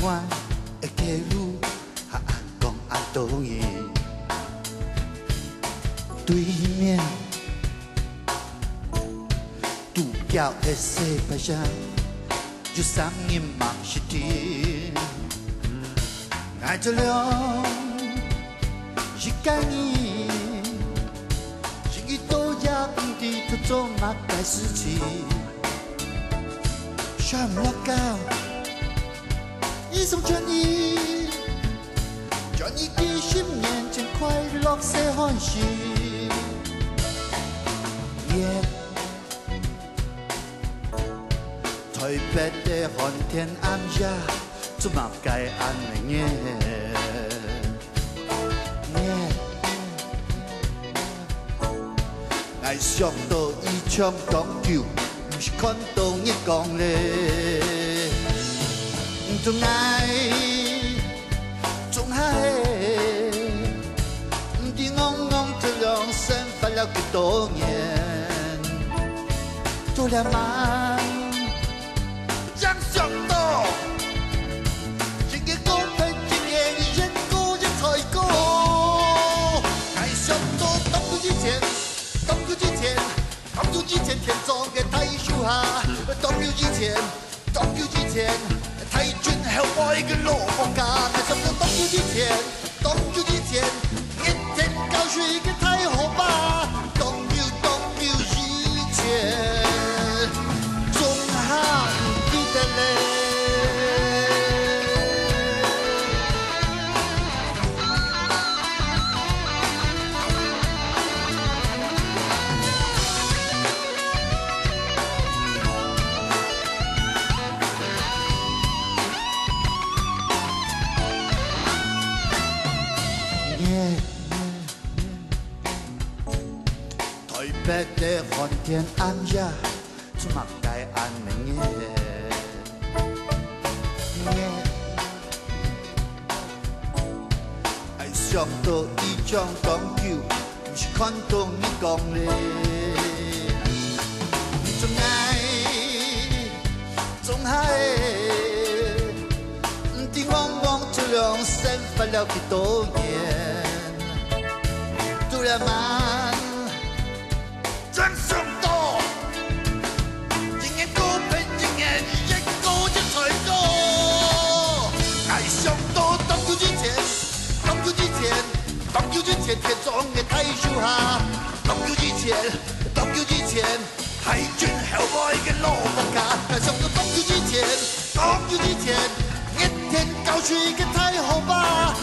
湾的街路，和安讲安多远？对面独角的西北上，就声音嘛是甜。爱着了，是该你，是伊多也不知他做嘛该事情。想不到，一种转移，转移几十年前快乐些欢喜。台北的寒天暗夜，怎么该安尼耶？爱上到伊唱讲究，不是看到伊讲嘞。总爱，总爱，不知戆戆这样生活了几多年，做了嘛，想上到，一个公平一年一个一才够，爱上到当初之前，当初之前，当初之前天装嘅太秀下，当初之前，当初之前。太君係我嘅老國家，係什麼當初之前，當初之前，一天教書嘅太好吧，當要以前，仲下唔記得咧。台北的寒天暗夜，怎么该安尼耶？爱上到伊种讲究，不是看到你讲嘞。总爱，总爱，不知往往这样生活了几多年，做了嘛。真上到，仍然高平，仍然一個一才高。愛上到當初之前，當初之前，當初之前天裝嘅太秀下，當初之前，當初之前，太君係我嘅老國家。愛上到當初之前，當初之前，一天教書嘅太好吧。